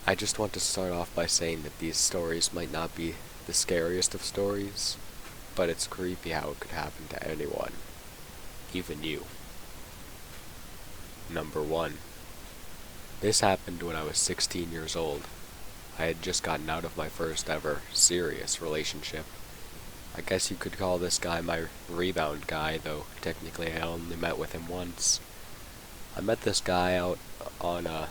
I just want to start off by saying that these stories might not be the scariest of stories, but it's creepy how it could happen to anyone, even you. Number 1. This happened when I was 16 years old. I had just gotten out of my first ever serious relationship. I guess you could call this guy my rebound guy, though technically I only met with him once. I met this guy out on a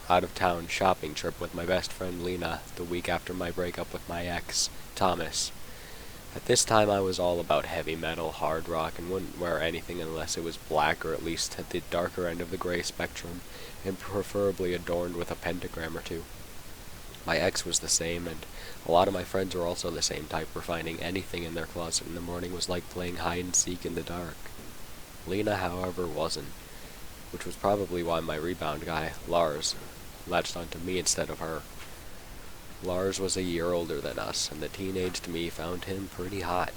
out-of-town shopping trip with my best friend Lena the week after my breakup with my ex, Thomas. At this time I was all about heavy metal, hard rock, and wouldn't wear anything unless it was black or at least at the darker end of the gray spectrum, and preferably adorned with a pentagram or two. My ex was the same, and a lot of my friends were also the same type, where finding anything in their closet in the morning was like playing hide-and-seek in the dark. Lena, however, wasn't, which was probably why my rebound guy, Lars, latched onto me instead of her. Lars was a year older than us, and the teenaged me found him pretty hot.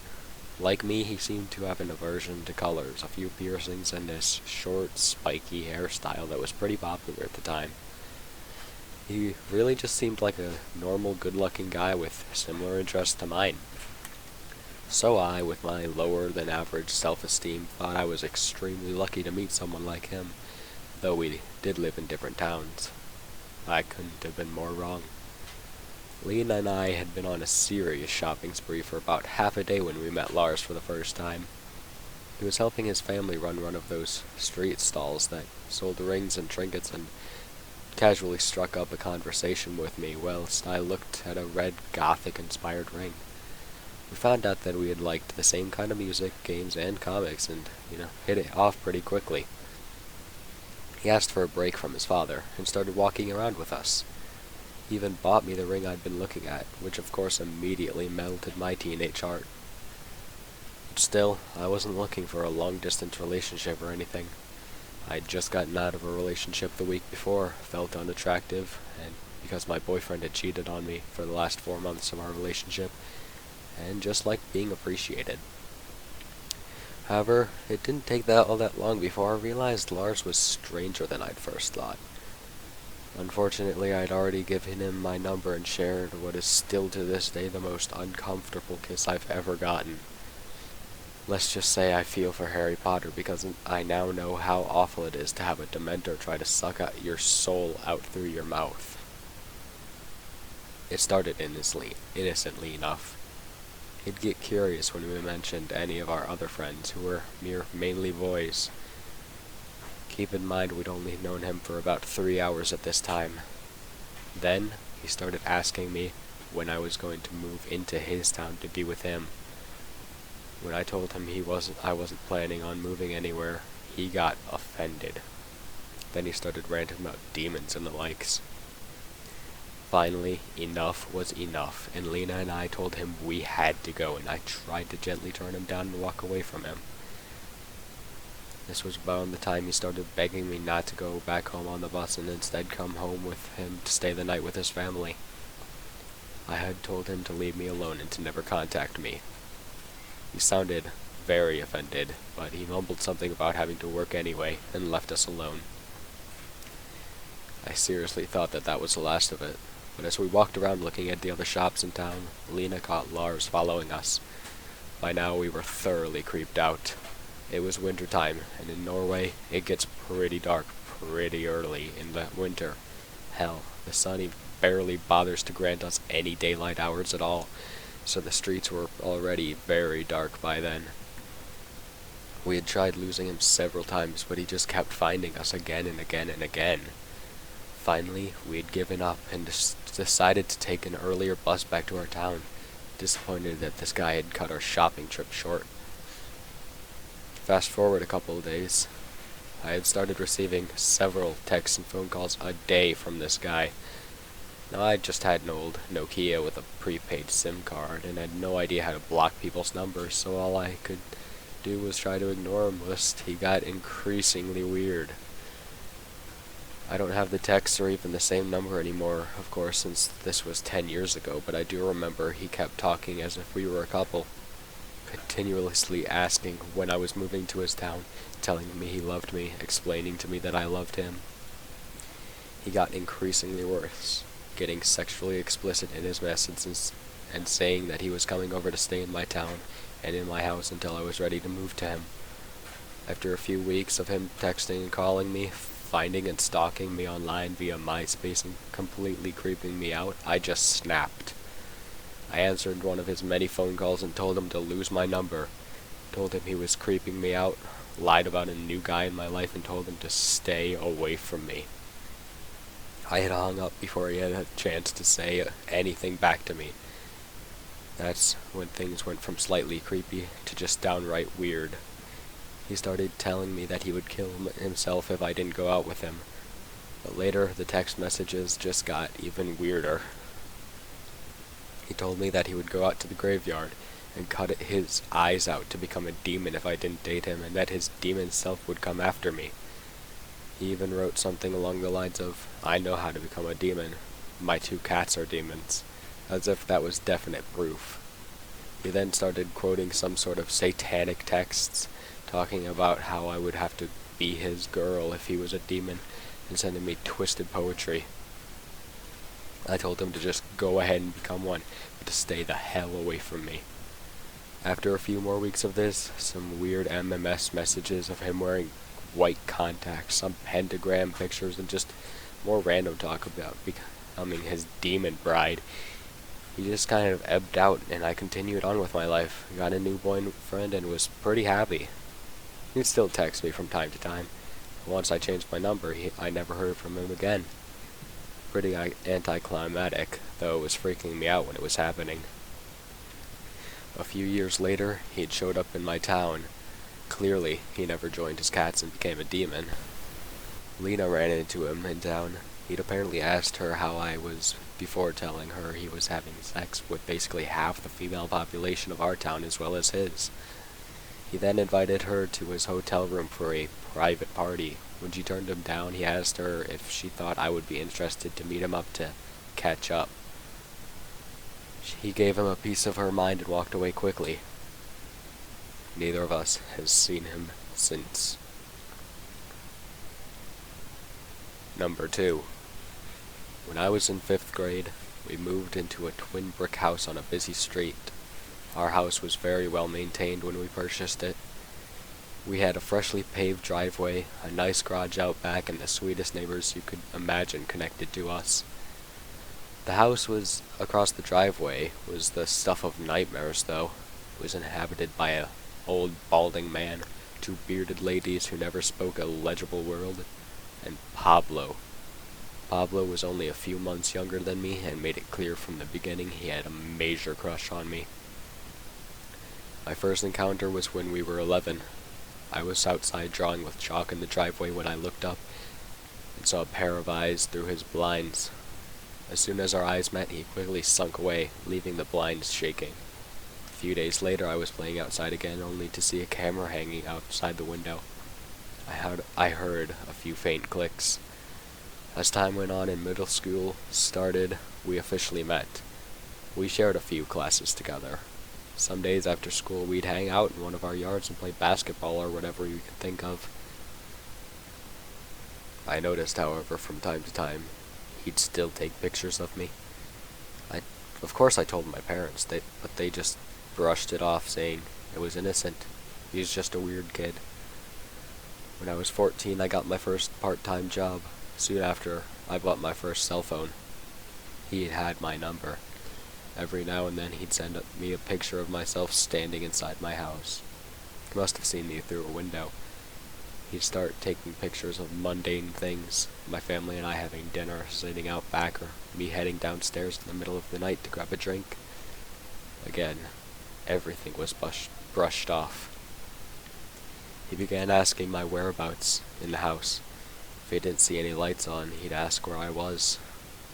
Like me, he seemed to have an aversion to colors, a few piercings, and this short, spiky hairstyle that was pretty popular at the time. He really just seemed like a normal, good-looking guy with similar interests to mine. So I, with my lower-than-average self-esteem, thought I was extremely lucky to meet someone like him, though we did live in different towns. I couldn't have been more wrong. Lena and I had been on a serious shopping spree for about half a day when we met Lars for the first time. He was helping his family run one of those street stalls that sold rings and trinkets, and casually struck up a conversation with me whilst I looked at a red Gothic-inspired ring. We found out that we had liked the same kind of music, games, and comics, and, hit it off pretty quickly. He asked for a break from his father, and started walking around with us. He even bought me the ring I'd been looking at, which of course immediately melted my teenage heart. But still, I wasn't looking for a long-distance relationship or anything. I'd just gotten out of a relationship the week before, felt unattractive, and because my boyfriend had cheated on me for the last 4 months of our relationship, and just liked being appreciated. However, it didn't take all that long before I realized Lars was stranger than I'd first thought. Unfortunately, I'd already given him my number and shared what is still to this day the most uncomfortable kiss I've ever gotten. Let's just say I feel for Harry Potter because I now know how awful it is to have a Dementor try to suck out your soul out through your mouth. It started innocently enough. He'd get curious when we mentioned any of our other friends, who were mainly boys. Keep in mind we'd only known him for about 3 hours at this time. Then, he started asking me when I was going to move into his town to be with him. When I told him I wasn't planning on moving anywhere, he got offended. Then he started ranting about demons and the likes. Finally, enough was enough, and Lena and I told him we had to go, and I tried to gently turn him down and walk away from him. This was about the time he started begging me not to go back home on the bus and instead come home with him to stay the night with his family. I had told him to leave me alone and to never contact me. He sounded very offended, but he mumbled something about having to work anyway and left us alone. I seriously thought that was the last of it, but as we walked around looking at the other shops in town, Lena caught Lars following us. By now we were thoroughly creeped out. It was winter time, and in Norway it gets pretty dark pretty early in the winter. Hell, the sun barely bothers to grant us any daylight hours at all, so the streets were already very dark by then. We had tried losing him several times, but he just kept finding us again and again and again. Finally, we had given up and decided to take an earlier bus back to our town, disappointed that this guy had cut our shopping trip short. Fast forward a couple of days, I had started receiving several texts and phone calls a day from this guy. Now, I just had an old Nokia with a prepaid SIM card, and had no idea how to block people's numbers, so all I could do was try to ignore him, lest he got increasingly weird. I don't have the text or even the same number anymore, of course, since this was 10 years ago, but I do remember he kept talking as if we were a couple, continuously asking when I was moving to his town, telling me he loved me, explaining to me that I loved him. He got increasingly worse. getting sexually explicit in his messages and saying that he was coming over to stay in my town and in my house until I was ready to move to him. After a few weeks of him texting and calling me, finding and stalking me online via MySpace and completely creeping me out, I just snapped. I answered one of his many phone calls and told him to lose my number. Told him he was creeping me out, lied about a new guy in my life, and told him to stay away from me. I had hung up before he had a chance to say anything back to me. That's when things went from slightly creepy to just downright weird. He started telling me that he would kill himself if I didn't go out with him. But later, the text messages just got even weirder. He told me that he would go out to the graveyard and cut his eyes out to become a demon if I didn't date him, and that his demon self would come after me. He even wrote something along the lines of, "I know how to become a demon. My 2 cats are demons," as if that was definite proof. He then started quoting some sort of satanic texts, talking about how I would have to be his girl if he was a demon, and sending me twisted poetry. I told him to just go ahead and become one, but to stay the hell away from me. After a few more weeks of this, some weird MMS messages of him wearing white contacts, some pentagram pictures, and just more random talk about becoming his demon bride, he just kind of ebbed out, and I continued on with my life. Got a new boyfriend and was pretty happy. He'd still text me from time to time. Once I changed my number, I never heard from him again. Pretty anticlimactic, though it was freaking me out when it was happening. A few years later, he'd showed up in my town. Clearly, he never joined his cats and became a demon. Lena ran into him in town. He'd apparently asked her how I was before telling her he was having sex with basically half the female population of our town as well as his. He then invited her to his hotel room for a private party. When she turned him down, he asked her if she thought I would be interested to meet him up to catch up. He gave him a piece of her mind and walked away quickly. Neither of us has seen him since. Number 2. When I was in 5th grade, we moved into a twin brick house on a busy street. Our house was very well maintained when we purchased it. We had a freshly paved driveway, a nice garage out back, and the sweetest neighbors you could imagine connected to us. The house was across the driveway was the stuff of nightmares, though. It was inhabited by an old balding man, 2 bearded ladies who never spoke a legible word, and Pablo. Pablo was only a few months younger than me and made it clear from the beginning he had a major crush on me. My first encounter was when we were 11. I was outside drawing with chalk in the driveway when I looked up and saw a pair of eyes through his blinds. As soon as our eyes met, he quickly sunk away, leaving the blinds shaking. A few days later, I was playing outside again, only to see a camera hanging outside the window. I heard a few faint clicks. As time went on and middle school started, we officially met. We shared a few classes together. Some days after school, we'd hang out in one of our yards and play basketball or whatever we could think of. I noticed, however, from time to time, he'd still take pictures of me. Of course I told my parents, but they just brushed it off, saying it was innocent. He was just a weird kid. When I was 14, I got my first part-time job. Soon after, I bought my first cell phone. He had my number. Every now and then, he'd send me a picture of myself standing inside my house. He must have seen me through a window. He'd start taking pictures of mundane things, my family and I having dinner, sitting out back, or me heading downstairs in the middle of the night to grab a drink. Again, everything was brushed off. He began asking my whereabouts in the house. If he didn't see any lights on, he'd ask where I was.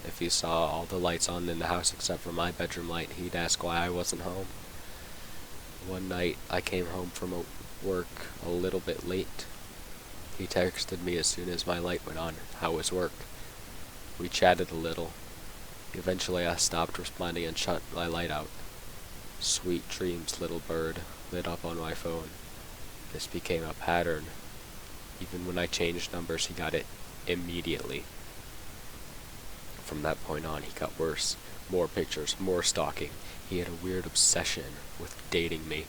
If he saw all the lights on in the house except for my bedroom light, he'd ask why I wasn't home. One night, I came home from work a little bit late. He texted me as soon as my light went on, "How was work?" We chatted a little. Eventually I stopped responding and shut my light out. "Sweet dreams, little bird," lit up on my phone. This became a pattern. Even when I changed numbers, he got it immediately. from that point on, he got worse. More pictures, more stalking. He had a weird obsession with dating me.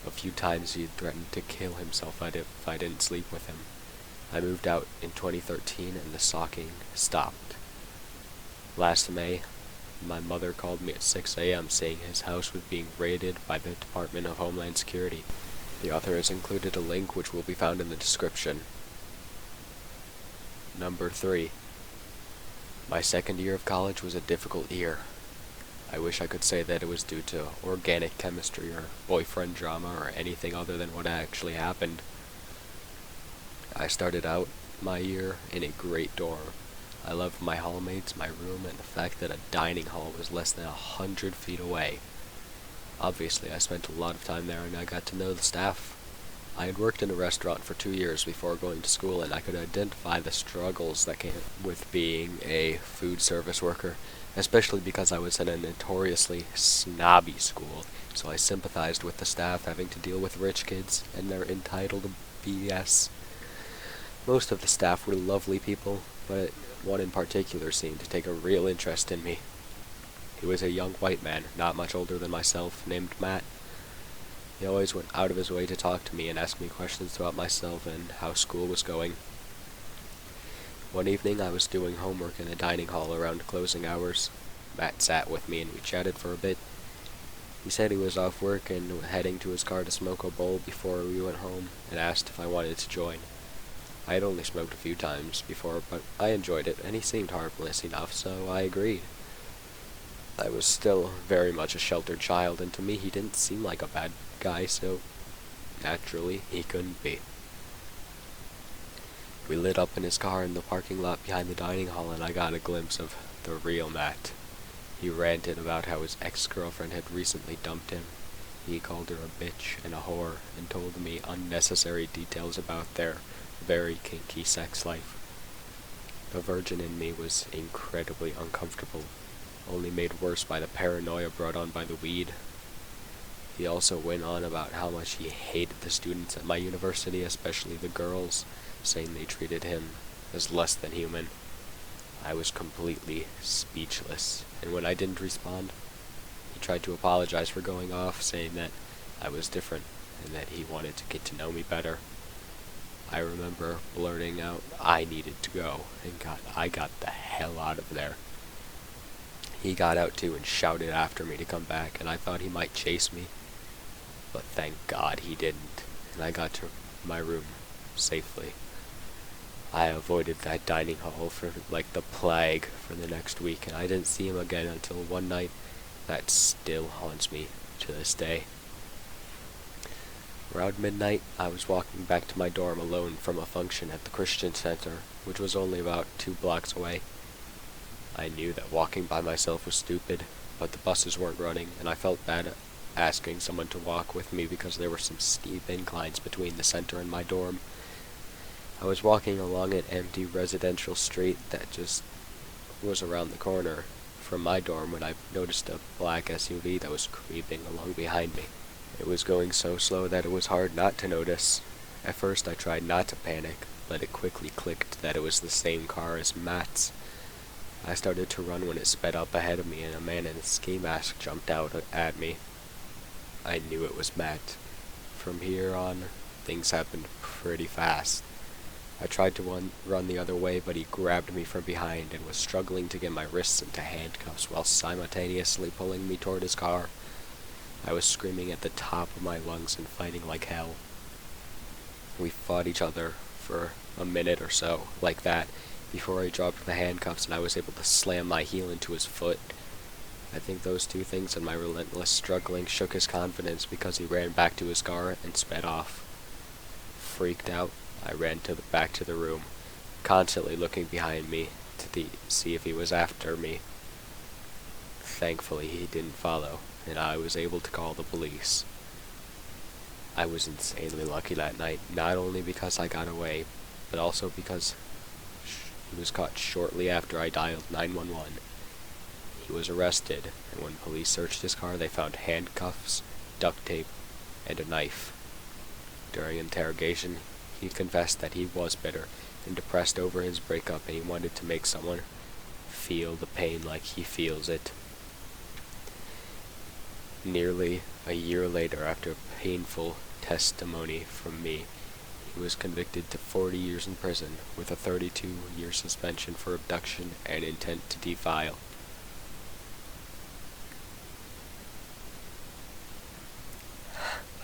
A few times he threatened to kill himself if I didn't sleep with him. I moved out in 2013 and the stalking stopped. Last May, my mother called me at 6 a.m. saying his house was being raided by the Department of Homeland Security. The author has included a link which will be found in the description. Number 3. My second year of college was a difficult year. I wish I could say that it was due to organic chemistry or boyfriend drama or anything other than what actually happened. I started out my year in a great dorm. I loved my hallmates, my room, and the fact that a dining hall was less than 100 feet away. Obviously, I spent a lot of time there and I got to know the staff. I had worked in a restaurant for 2 years before going to school, and I could identify the struggles that came with being a food service worker, especially because I was in a notoriously snobby school, so I sympathized with the staff having to deal with rich kids and their entitled BS. Most of the staff were lovely people, but one in particular seemed to take a real interest in me. He was a young white man, not much older than myself, named Matt. He always went out of his way to talk to me and ask me questions about myself and how school was going. One evening I was doing homework in a dining hall around closing hours. Matt sat with me and we chatted for a bit. He said he was off work and heading to his car to smoke a bowl before we went home, and asked if I wanted to join. I had only smoked a few times before, but I enjoyed it, and he seemed harmless enough, so I agreed. I was still very much a sheltered child, and to me he didn't seem like a bad guy, so naturally he couldn't be. We lit up in his car in the parking lot behind the dining hall, and I got a glimpse of the real Matt. He ranted about how his ex-girlfriend had recently dumped him. He called her a bitch and a whore, and told me unnecessary details about their very kinky sex life. The virgin in me was incredibly uncomfortable, only made worse by the paranoia brought on by the weed. He also went on about how much he hated the students at my university, especially the girls, saying they treated him as less than human. I was completely speechless, and when I didn't respond, he tried to apologize for going off, saying that I was different and that he wanted to get to know me better. I remember blurting out I needed to go, and I got the hell out of there. He got out too and shouted after me to come back, and I thought he might chase me, but thank God he didn't, and I got to my room safely. I avoided that dining hall for like the plague for the next week, and I didn't see him again until one night that still haunts me to this day. Around midnight, I was walking back to my dorm alone from a function at the Christian Center, which was only about 2 blocks away. I knew that walking by myself was stupid, but the buses weren't running, and I felt bad asking someone to walk with me because there were some steep inclines between the center and my dorm. I was walking along an empty residential street that just was around the corner from my dorm when I noticed a black SUV that was creeping along behind me. It was going so slow that it was hard not to notice. At first I tried not to panic, but it quickly clicked that it was the same car as Matt's. I started to run when it sped up ahead of me and a man in a ski mask jumped out at me. I knew it was Matt. From here on, things happened pretty fast. I tried to run the other way, but he grabbed me from behind and was struggling to get my wrists into handcuffs while simultaneously pulling me toward his car. I was screaming at the top of my lungs and fighting like hell. We fought each other for a minute or so, like that, before he dropped the handcuffs and I was able to slam my heel into his foot. I think those two things and my relentless struggling shook his confidence because he ran back to his car and sped off. Freaked out, I ran back to the room, constantly looking behind me to see if he was after me. Thankfully, he didn't follow, and I was able to call the police. I was insanely lucky that night, not only because I got away, but also because he was caught shortly after I dialed 911. He was arrested, and when police searched his car, they found handcuffs, duct tape, and a knife. During interrogation, he confessed that he was bitter and depressed over his breakup, and he wanted to make someone feel the pain like he feels it. Nearly a year later, after painful testimony from me, he was convicted to 40 years in prison with a 32-year suspension for abduction and intent to defile.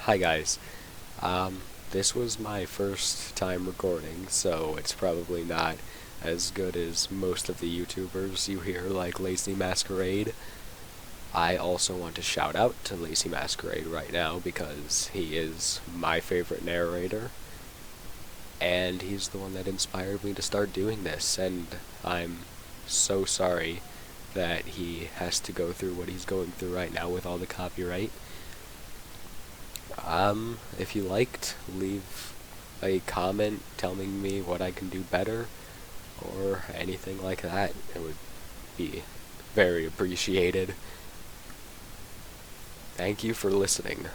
Hi guys. This was my first time recording, so it's probably not as good as most of the YouTubers you hear, like Lazy Masquerade. I also want to shout out to Lazy Masquerade right now because he is my favorite narrator, and he's the one that inspired me to start doing this, and I'm so sorry that he has to go through what he's going through right now with all the copyright. If you liked, leave a comment telling me what I can do better, or anything like that. It would be very appreciated. Thank you for listening.